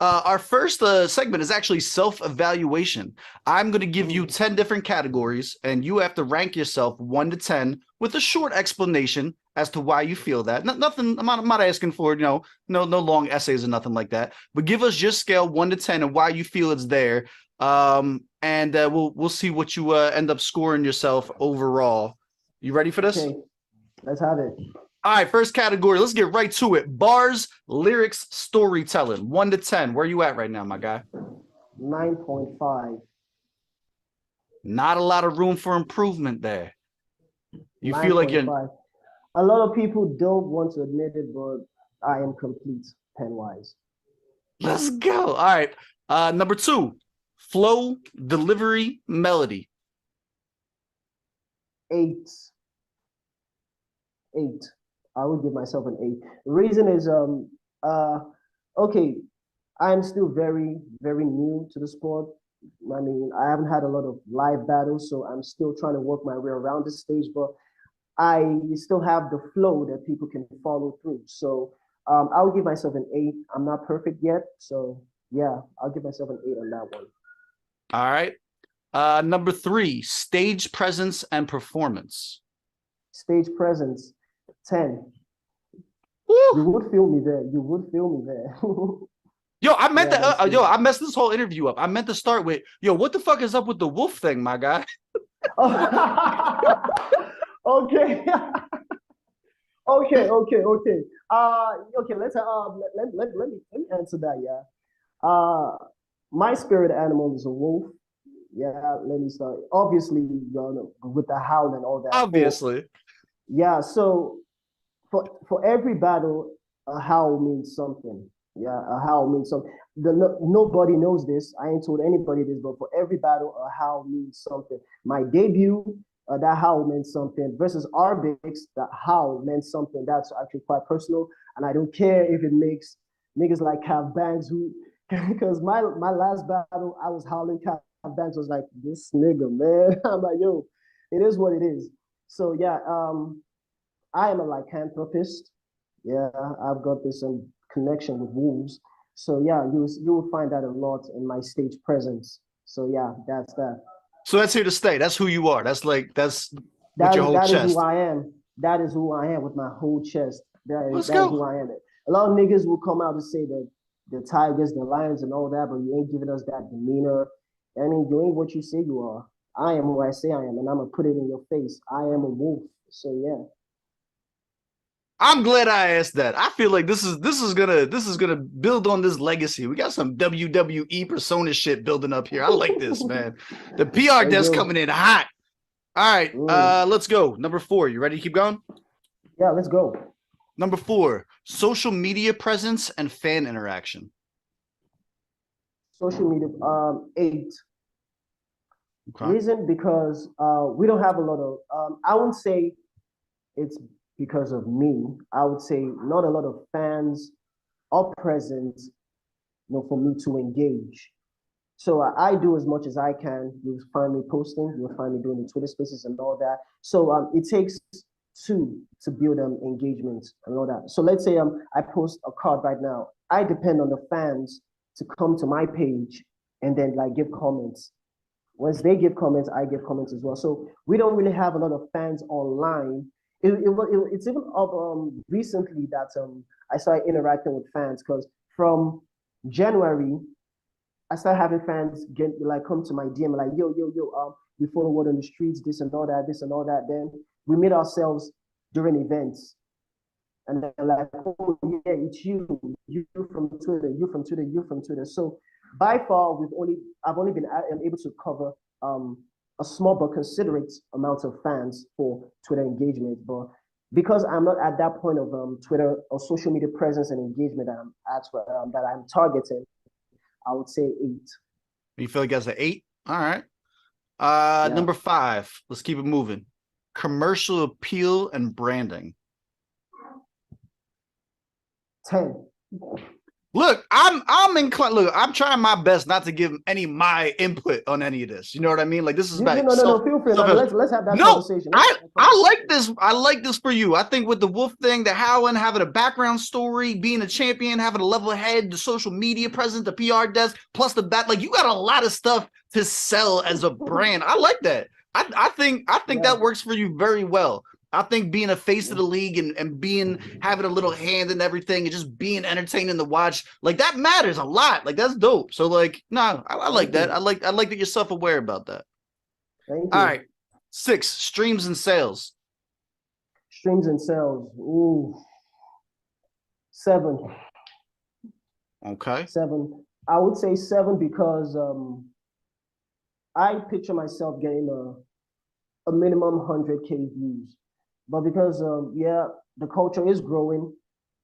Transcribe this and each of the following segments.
Our first segment is actually self-evaluation. I'm going to give you 10 different categories, and you have to rank yourself 1 to 10 with a short explanation as to why you feel that. Nothing. I'm not asking for no long essays or nothing like that. But give us your scale 1 to 10 and why you feel it's there. And we'll see what you end up scoring yourself overall. You ready for this? Okay, let's have it. All right, first category. Let's get right to it. Bars, lyrics, storytelling. 1 to 10. Where you at right now, my guy? 9.5. Not a lot of room for improvement there. You feel like you're 9.5. A lot of people don't want to admit it, but I am complete pen-wise. Let's go. All right. Number 2, flow, delivery, melody. 8. 8. I would give myself an 8. The reason is okay, I'm still very, very new to the sport. I mean, I haven't had a lot of live battles, so I'm still trying to work my way around the stage, but I still have the flow that people can follow through. So I'll give myself an 8. I'm not perfect yet, so yeah, I'll give myself an 8 on that one. All right. Number 3, stage presence and performance. Stage presence, 10. Woo! You would feel me there. You would feel me there. Yo, I meant Yeah, that. Yo, I messed this whole interview up. I meant to start with, yo, what the fuck is up with the wolf thing, my guy? Okay. Okay. Okay. Let me answer that. Yeah. My spirit animal is a wolf. Yeah. Let me start. Obviously, you know, with the howl and all that. Obviously. Yeah. So for every battle, a howl means something. Yeah, a howl means something. Nobody knows this. I ain't told anybody this, but for every battle, a howl means something. My debut, that howl meant something. Versus Arbix, that howl meant something. That's actually quite personal, and I don't care if it makes niggas like Cav Banks who, because my last battle, I was howling. Cav Banks was like, this nigga, man. I'm like, yo, it is what it is. So yeah, I am a lycanthropist. Yeah, I've got this connection with wolves. So yeah, you will find that a lot in my stage presence. So yeah, that's that. So that's here to stay. That's who you are. That's with your whole That is who chest. I am. That is who I am with my whole chest. Let's That is go. who I am. A lot of niggas will come out and say that the tigers, the lions, and all that, but you ain't giving us that demeanor. I mean, you ain't what you say you are. I am who I say I am, and I'm gonna put it in your face. I am a wolf. So yeah. I'm glad I asked that. I feel like this is gonna build on this legacy. We got some WWE persona shit building up here. I like this, man. The PR desk coming in hot. All right, let's go. Number 4. You ready to keep going? Yeah, let's go. Number 4, social media presence and fan interaction. Social media, 8. Okay. Reason because we don't have a lot of. I wouldn't say it's because of me. I would say not a lot of fans are present, you know, for me to engage. So I do as much as I can. You'll find me posting. You'll find me doing the Twitter Spaces and all that. So it takes two to build engagement and all that. So let's say I post a card right now. I depend on the fans to come to my page and then like give comments. Once they give comments, I give comments as well. So we don't really have a lot of fans online. It's even up recently that I started interacting with fans because from January I started having fans get like come to my DM like yo, we follow what on the streets, this and all that, this and all that. Then we meet ourselves during events. And they're like, oh yeah, it's you from Twitter, you from Twitter, you from Twitter. So by far, I've only been able to cover a small but considerate amount of fans for Twitter engagement. But because I'm not at that point of Twitter or social media presence and engagement that I'm targeting, I would say 8. You feel like that's an 8? All right. Yeah. Number 5. Let's keep it moving. Commercial appeal and branding. 10. Look, I'm inclined. Look, I'm trying my best not to give any my input on any of this. You know what I mean? Like this is You about no no no. Feel free. Now self. let's have that No, conversation. Let's have I that I like conversation. this. I like this for you. I think with the Wolf thing, the Howling, having a background story, being a champion, having a level head, the social media presence, the PR desk, plus the back. Like you got a lot of stuff to sell as a brand. I like that. I think Yeah. that works for you very well. I think being a face of the league and being having a little hand in everything and just being entertaining to watch, like that matters a lot. Like that's dope. So like, no, I like Thank that. you. I like that you're self-aware about that. Thank All you. right. 6, streams and sales. Streams and sales. Ooh, 7. Okay. 7. I would say 7 because I picture myself getting a minimum 100K views. But because yeah, the culture is growing.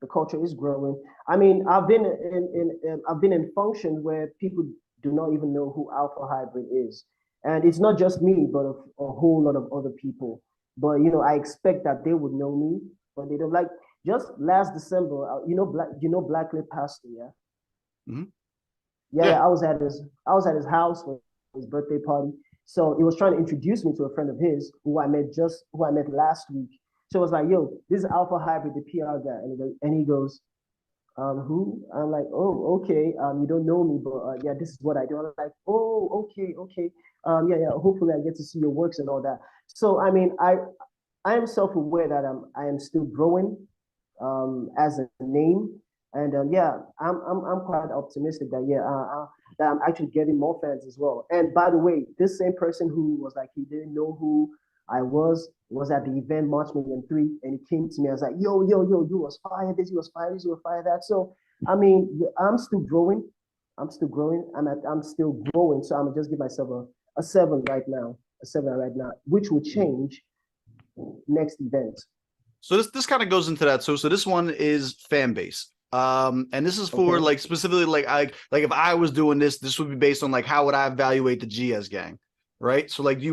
The culture is growing. I mean, I've been in functions where people do not even know who Alpha Hybrid is, and it's not just me, but a whole lot of other people. But I expect that they would know me, but they don't. Like just last December, Blacklit Pastor, yeah. Mhm. Yeah, Yeah. yeah. I was at his house for his birthday party. So he was trying to introduce me to a friend of his who I met last week. So I was like, yo, this is Alpha Hybrid, the PR guy. And he goes, who? I'm like, oh, okay. You don't know me, but yeah, this is what I do. I'm like, oh, okay, okay. Yeah, yeah. Hopefully I get to see your works and all that. So I mean, I am self-aware that I am still growing as a name, and yeah, I'm quite optimistic that yeah, that I'm actually getting more fans as well. And by the way, this same person who was like he didn't know who I was at the event March Million 3, and he came to me. I was like, yo, you was fired this, you was fired this, you were fired that. So I mean, I'm still growing. I'm still growing. I'm still growing. So I'm gonna just give myself a 7 right now, a 7 right now, which will change next event. So this kind of goes into that. So this one is fan base. And this is for Okay. like specifically like if I was doing this, this would be based on like how would I evaluate the GSGang, right? So like Okay.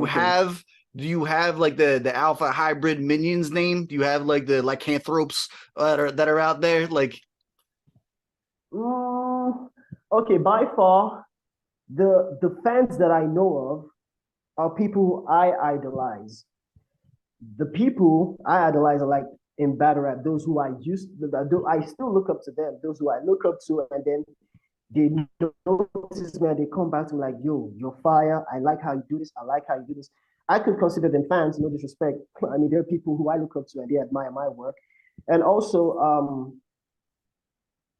do you have like the alpha hybrid minions name? Do you have like the lycanthropes that are out there? Like Mm, okay, by far, the fans that I know of are people who I idolize. The people I idolize are like in battle rap, those who I still look up to them, those who I look up to, and then they notice me and they come back to me like, yo, you're fire. I like how you do this. I like how you do this. I could consider them fans, no disrespect. I mean, there are people who I look up to and they admire my work. And also,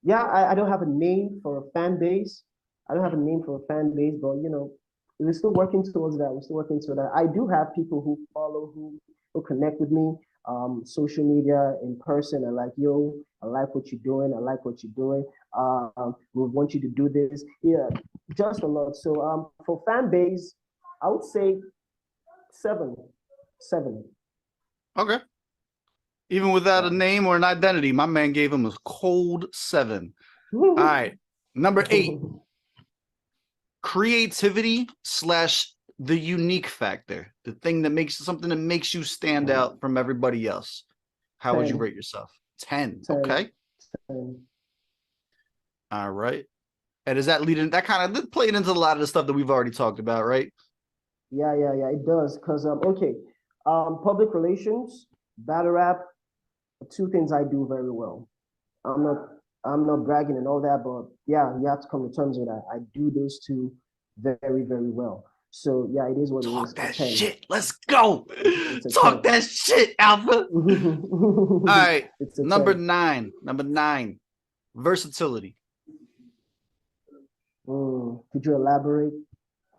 yeah, I don't have a name for a fan base. I don't have a name for a fan base, but we're still working towards that. We're still working towards that. I do have people who follow, who connect with me, social media, in person, and like, yo, I like what you're doing. I like what you're doing. We want you to do this. Yeah, just a lot. So for fan base, I would say 7, 7. okay. Even without a name or an identity, my man gave him a cold 7. All right. Number 8, creativity slash the unique factor, the thing that makes something that makes you stand out from everybody else. How would you 10, rate yourself? 10. 10, Okay. 10. All right. And is that leading that kind of playing into a lot of the stuff that we've already talked about, right? Yeah, yeah, yeah, it does. Because okay, public relations, battle rap, two things I do very well. I'm not I'm not bragging and all that, but yeah, you have to come to terms with that. I do those two very, very well. So yeah, it is what it Talk is. A that 10. shit. Let's go. It's a Talk 10. that shit, Alpha. All right. It's a Number 10. nine. Number 9. Versatility. Could you elaborate?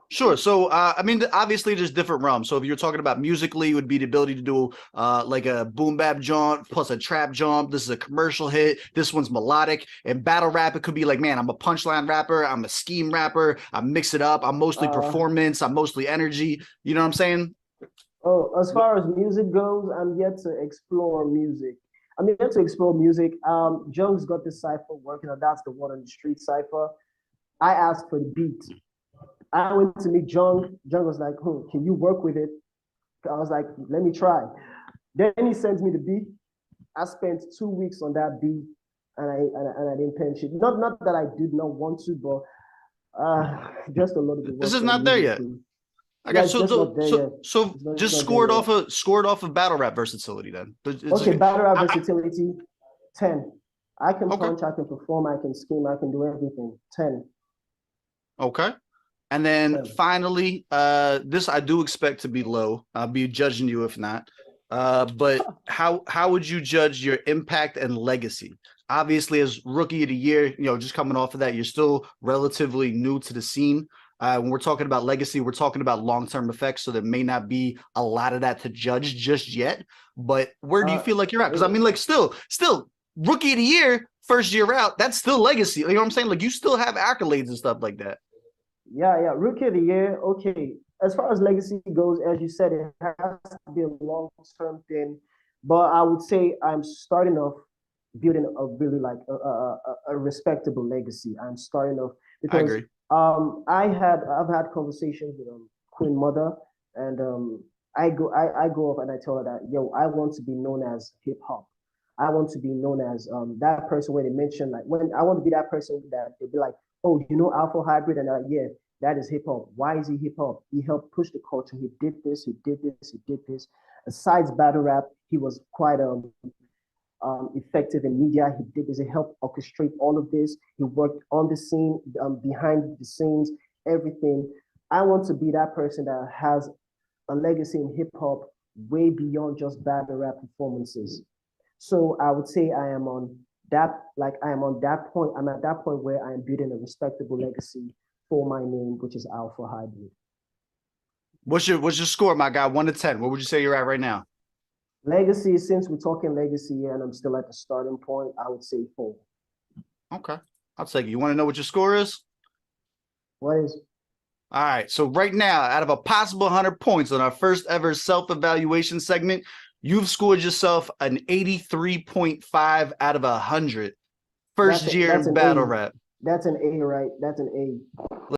Sure. So, I mean, obviously, there's different realms. So, if you're talking about musically, it would be the ability to do like a boom bap jaunt plus a trap jump. This is a commercial hit. This one's melodic. And battle rap, it could be like, man, I'm a punchline rapper. I'm a scheme rapper. I mix it up. I'm mostly Uh, performance. I'm mostly energy. You know what I'm saying? oh, as far as music goes, I'm yet to explore music. I'm yet to explore music. Jung's got this cipher working on. That's the one on the street cipher. I asked for the beat. I went to meet Jung. Jung was like, can you work with it? I was like, let me try. Then he sends me the beat. I spent 2 weeks on that beat. and I didn't pen shit. Not that I did not want to, but just a lot of the This work is that not there needed yet. to. Okay, Yeah, it's just not there yet. It's just not there yet. score it off of battle rap versatility then. Okay, battle rap I- versatility, 10. I can okay, punch, I can perform, I can scheme, I can do everything. 10. okay. And then 10. finally, this I do expect to be low. I'll be judging you if not. But how would you judge your impact and legacy? Obviously, as rookie of the year, just coming off of that, you're still relatively new to the scene. When we're talking about legacy, we're talking about long-term effects, so there may not be a lot of that to judge just yet. But where do you feel like you're at? Because I mean, like, still, rookie of the year, first year out, that's still legacy. You know what I'm saying? Like, you still have accolades and stuff like that. Yeah. Rookie of the year. Okay. As far as legacy goes, as you said, it has to be a long-term thing. But I would say I'm starting off building a really like a respectable legacy. I'm starting off I because agree. I've had conversations with Queen Mother, and I go up and I tell her that, yo, I want to be known as hip hop. I want to be known as that person where they mention, like, when I want to be that person that they'll be like, oh, you know Alpha Hybrid, and yeah, that is hip hop. Why is he hip hop? He helped push the culture. He did this. He did this. He did this. Besides battle rap, he was quite effective in media. He did this. He helped orchestrate all of this. He worked on the scene, behind the scenes, everything. I want to be that person that has a legacy in hip hop way beyond just battle rap performances. So I would say I am on that point. I'm at that point where I am building a respectable legacy for my name, which is Alpha Hybrid. What's your score, my guy? 1 to 10. What would you say you're at right now? Legacy, since we're talking legacy and I'm still at the starting point, I would say 4. Okay, I'll take it. You want to know what your score is? What is? All right. So right now, out of a possible 100 points on our first ever self-evaluation segment, you've scored yourself an 83.5 out of 100. First year That's in an battle A. rap. That's an A, right? That's an A.